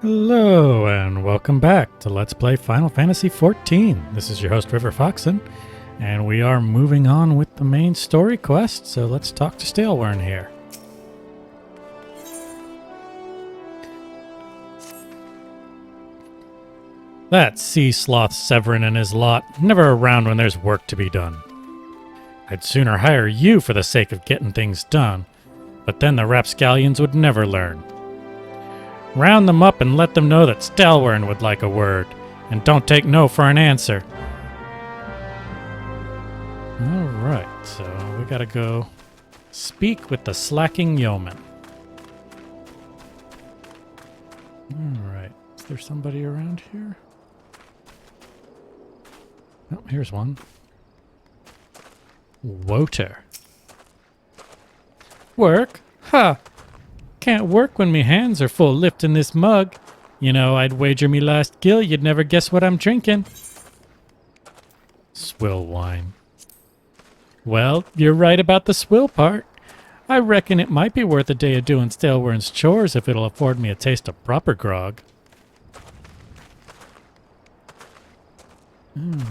Hello and welcome back to Let's Play Final Fantasy XIV. This is your host River Foxen, and we are moving on with the main story quest, so let's talk to Stalewern here. That sea sloth Severin and his lot, never around when there's work to be done. I'd sooner hire you for the sake of getting things done, but then the rapscallions would never learn. Round them up and let them know that Stalewern would like a word, and don't take no for an answer. Alright, so we gotta go speak with the slacking yeoman. Alright, is there somebody around here? Oh, here's one. Woter. Work? Ha! Can't work when me hands are full lifting this mug. You know, I'd wager me last gill you'd never guess what I'm drinking. Swill wine. Well, you're right about the swill part. I reckon it might be worth a day of doing Stalewern's chores if it'll afford me a taste of proper grog. Alright.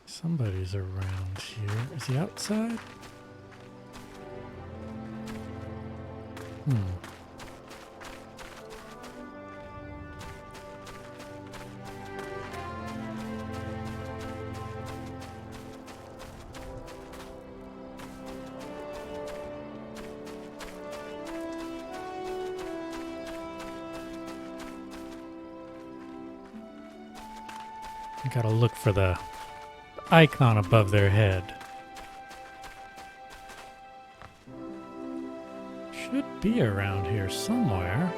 Somebody's around here. Is he outside? I gotta look for the icon above their head. Should be around here somewhere.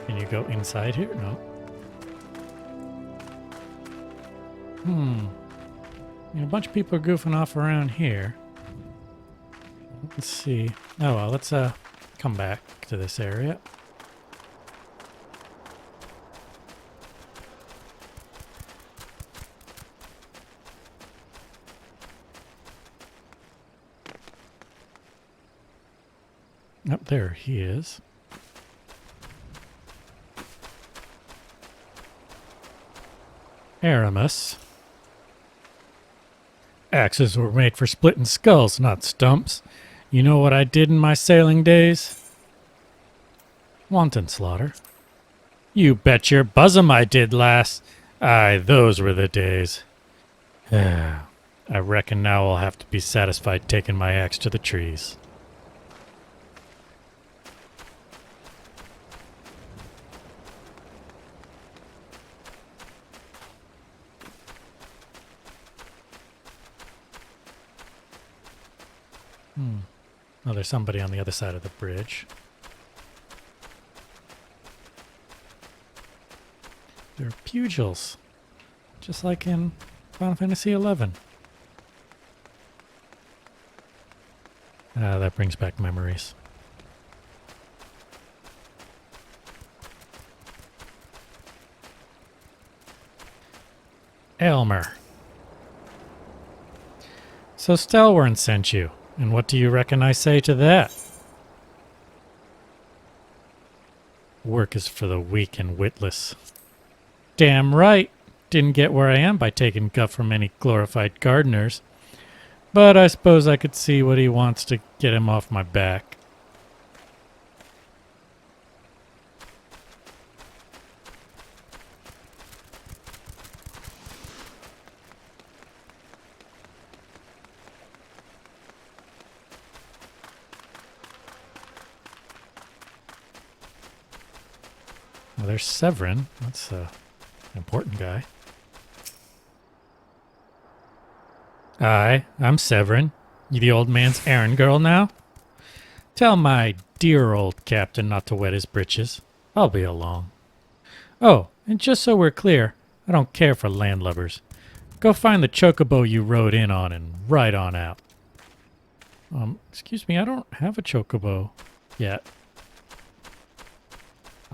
Can you go inside here? No. A bunch of people are goofing off around here. Let's see. Oh well, let's come back to this area. Oh, there he is. Aramis. Axes were made for splitting skulls, not stumps. You know what I did in my sailing days? Wanton slaughter. You bet your bosom I did, lass. Aye, those were the days. I reckon now I'll have to be satisfied taking my axe to the trees. Oh, there's somebody on the other side of the bridge. They're pugils, just like in Final Fantasy XI. That brings back memories. Elmer. So Stalewern sent you. And what do you reckon I say to that? Work is for the weak and witless. Damn right. Didn't get where I am by taking guff from any glorified gardeners. But I suppose I could see what he wants to get him off my back. Well, there's Severin. That's an important guy. Aye, I'm Severin. You the old man's errand girl now? Tell my dear old captain not to wet his britches. I'll be along. Oh, and just so we're clear, I don't care for landlubbers. Go find the chocobo you rode in on and ride on out. Excuse me, I don't have a chocobo yet.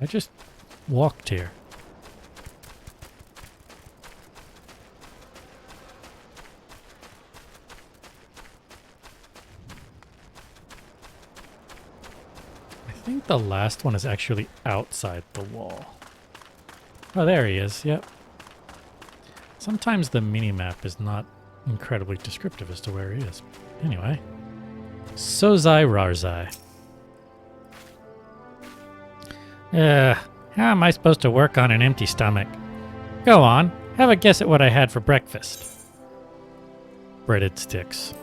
I just walked here. I think the last one is actually outside the wall. Oh, there he is. Yep. Sometimes the mini-map is not incredibly descriptive as to where he is. Anyway. Sozai Rarzai. How am I supposed to work on an empty stomach? Go on, have a guess at what I had for breakfast. Breaded sticks.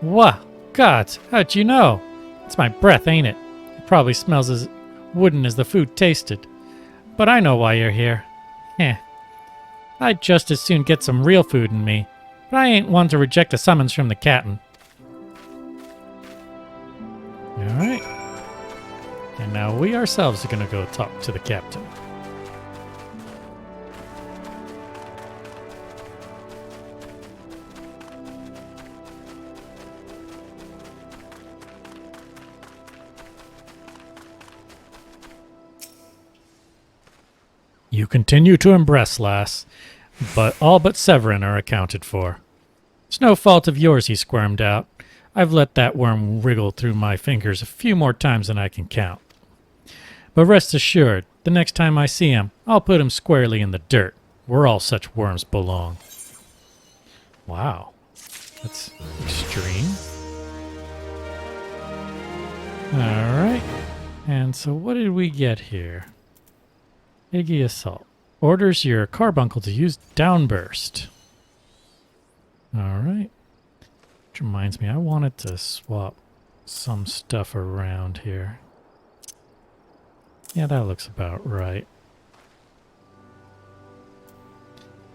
What? Gods, how'd you know? It's my breath, ain't it? It probably smells as wooden as the food tasted. But I know why you're here. Heh. I'd just as soon get some real food in me, but I ain't one to reject a summons from the captain. Alright. And now we ourselves are going to go talk to the captain. You continue to impress, lass, but all but Severin are accounted for. It's no fault of yours, he squirmed out. I've let that worm wriggle through my fingers a few more times than I can count. But rest assured, the next time I see him, I'll put him squarely in the dirt, where all such worms belong. Wow. That's extreme. Alright. And so what did we get here? Iggy Assault. Orders your carbuncle to use Downburst. Alright. Which reminds me, I wanted to swap some stuff around here. Yeah, that looks about right.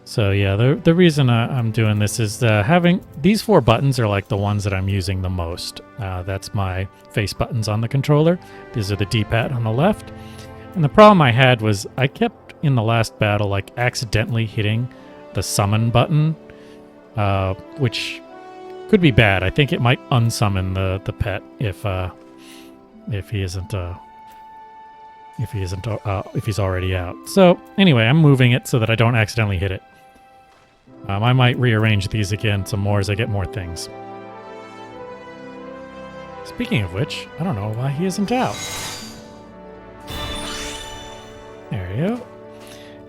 So yeah, the reason I'm doing this is having these 4 buttons are like the ones that I'm using the most. That's my face buttons on the controller. These are the D-pad on the left. And the problem I had was I kept in the last battle like accidentally hitting the summon button, which could be bad. I think it might unsummon the pet if he's already out. So anyway, I'm moving it so that I don't accidentally hit it. I might rearrange these again some more as I get more things. Speaking of which, I don't know why he isn't out. There we go.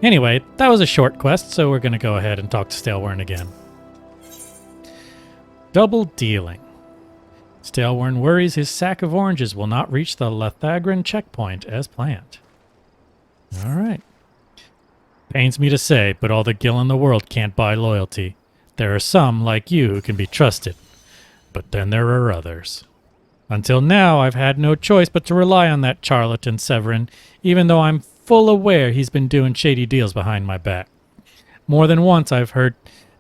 Anyway, that was a short quest, so we're going to go ahead and talk to Stalewern again. Double dealing. Stalewern worries his sack of oranges will not reach the Lethagran checkpoint as planned. Alright. Pains me to say, but all the gil in the world can't buy loyalty. There are some, like you, who can be trusted. But then there are others. Until now, I've had no choice but to rely on that charlatan Severin, even though I'm full aware he's been doing shady deals behind my back. More than once I've heard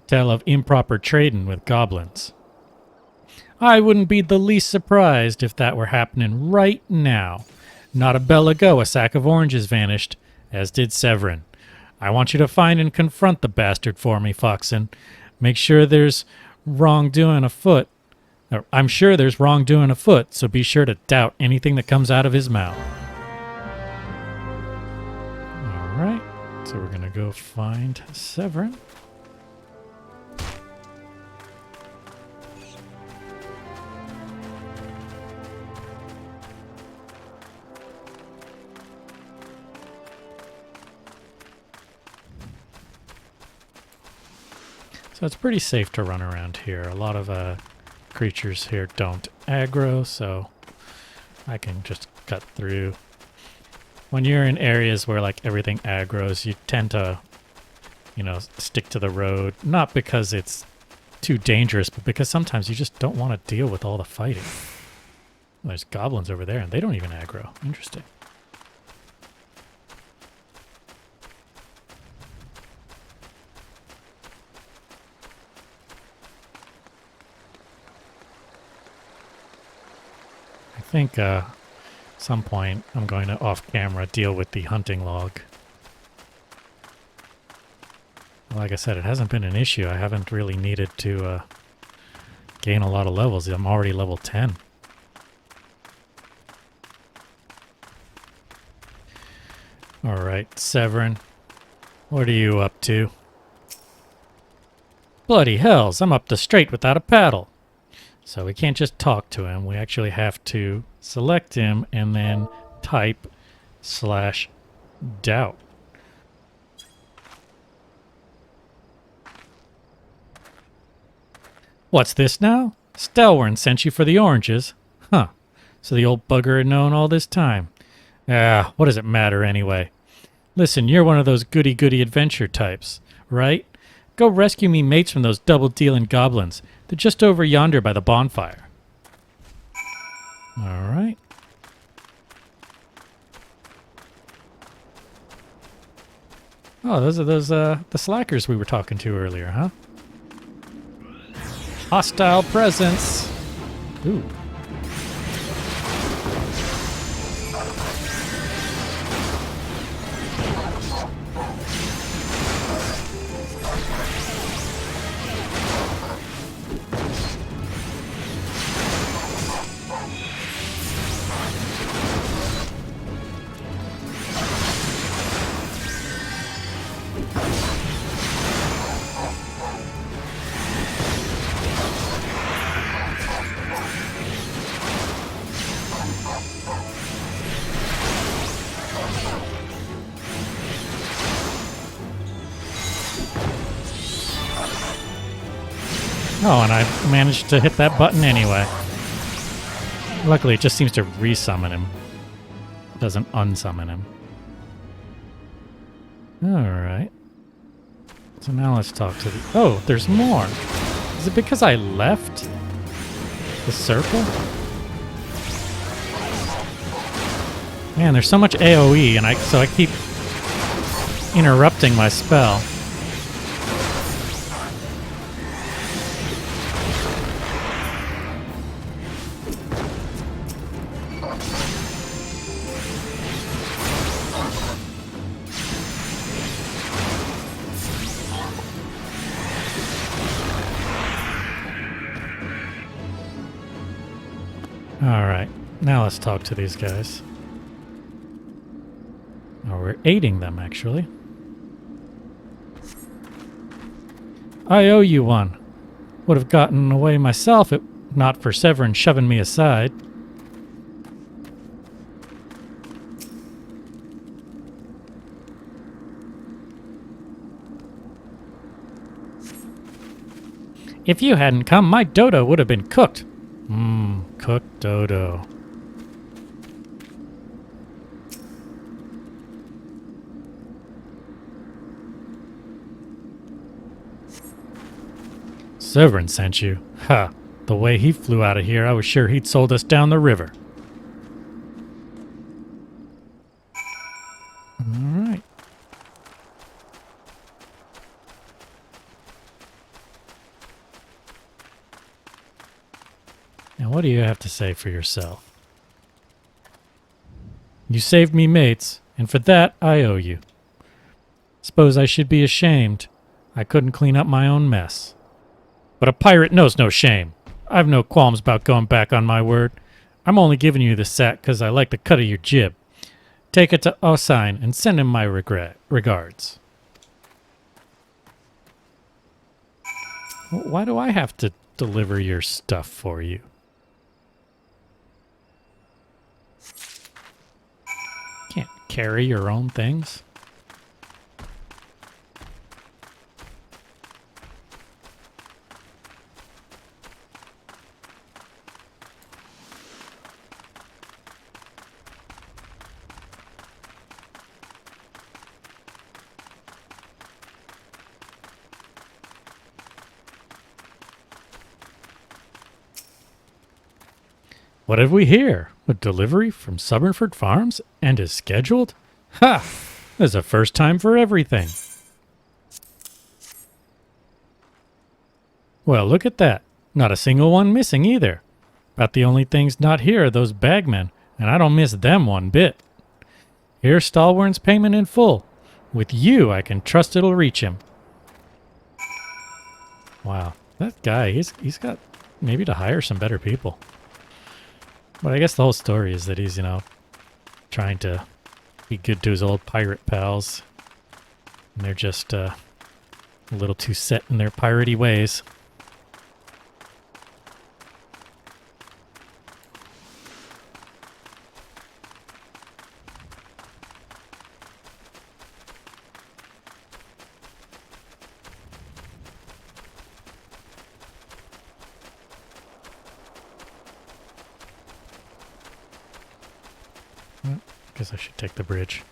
tell of improper trading with goblins. I wouldn't be the least surprised if that were happening right now. Not a bell ago a sack of oranges vanished, as did Severin. I want you to find and confront the bastard for me, Foxen. Make sure there's wrongdoing afoot. I'm sure there's wrongdoing afoot, so be sure to doubt anything that comes out of his mouth. Alright, so we're going to go find Severin. So it's pretty safe to run around here. A lot of creatures here don't aggro, so I can just cut through. When you're in areas where like everything aggroes, you tend to, stick to the road. Not because it's too dangerous, but because sometimes you just don't want to deal with all the fighting. There's goblins over there, and they don't even aggro. Interesting. I think at some point I'm going to off-camera deal with the hunting log. Like I said, it hasn't been an issue. I haven't really needed to gain a lot of levels. I'm already level 10. Alright, Severin. What are you up to? Bloody hells, I'm up the strait without a paddle. So we can't just talk to him. We actually have to select him and then type /doubt. What's this now? Stelwern sent you for the oranges. Huh. So the old bugger had known all this time. Ah, what does it matter anyway? Listen, you're one of those goody-goody adventure types, right? Go rescue me mates from those double-dealing goblins. They're just over yonder by the bonfire. All right. Oh, those are the slackers we were talking to earlier, huh? Hostile presence. Ooh. Oh, and I managed to hit that button anyway. Luckily, it just seems to resummon him. It doesn't unsummon him. Alright. So now let's talk to the... Oh, there's more. Is it because I left the circle? Man, there's so much AoE, and so I keep interrupting my spell. Alright, now let's talk to these guys. Oh, we're aiding them, actually. I owe you one. Would have gotten away myself if not for Severin shoving me aside. If you hadn't come, my dodo would have been cooked. Cooked dodo. Severin sent you. Ha! The way he flew out of here, I was sure he'd sold us down the river. Alright. Now what do you have to say for yourself? You saved me mates, and for that I owe you. Suppose I should be ashamed. I couldn't clean up my own mess. But a pirate knows no shame. I've no qualms about going back on my word. I'm only giving you the sack because I like the cut of your jib. Take it to Osine and send him my regards. Why do I have to deliver your stuff for you? Can't carry your own things? What have we here? A delivery from Summerford Farms and is scheduled? Ha! There's a first time for everything. Well, look at that. Not a single one missing either. About the only things not here are those bagmen, and I don't miss them one bit. Here's Stalwern's payment in full. With you, I can trust it'll reach him. Wow, that guy, he's got maybe to hire some better people. But I guess the whole story is that he's, trying to Be good to his old pirate pals. And they're just a little too set in their piratey ways. Guess I should take the bridge.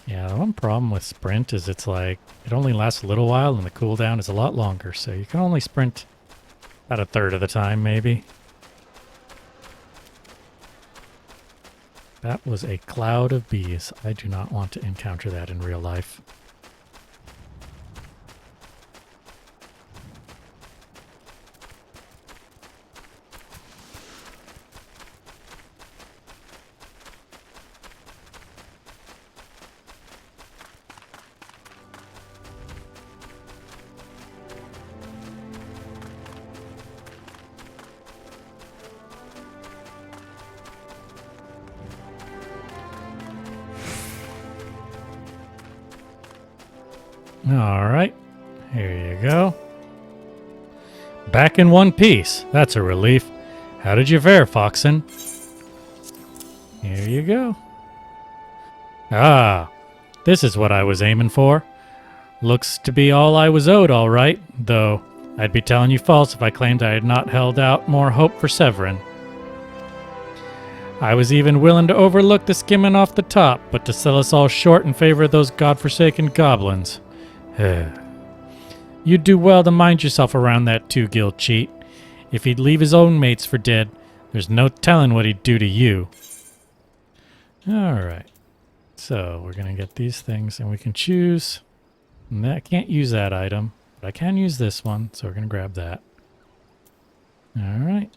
Yeah, the one problem with sprint is it's like, it only lasts a little while and the cooldown is a lot longer, so you can only sprint about a third of the time, maybe. That was a cloud of bees. I do not want to encounter that in real life. All right, here you go. Back in one piece. That's a relief. How did you fare, Foxen? Here you go. Ah, this is what I was aiming for. Looks to be all I was owed, all right, though I'd be telling you false if I claimed I had not held out more hope for Severin. I was even willing to overlook the skimming off the top, but to sell us all short in favor of those godforsaken goblins. You'd do well to mind yourself around that two-guild cheat. If he'd leave his own mates for dead, there's no telling what he'd do to you. Alright. So, we're going to get these things, and we can choose. And I can't use that item, but I can use this one, so we're going to grab that. Alright.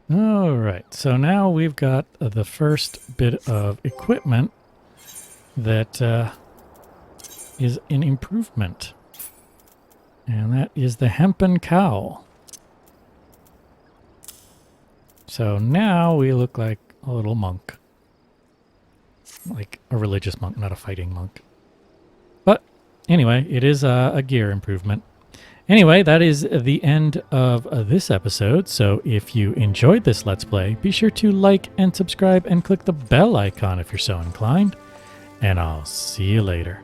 Alright, so now we've got the first bit of equipment that is an improvement. And that is the hempen cowl. So now we look like a little monk. Like a religious monk, not a fighting monk. But anyway, it is a gear improvement. Anyway, that is the end of this episode, so if you enjoyed this Let's Play, be sure to like and subscribe and click the bell icon if you're so inclined, and I'll see you later.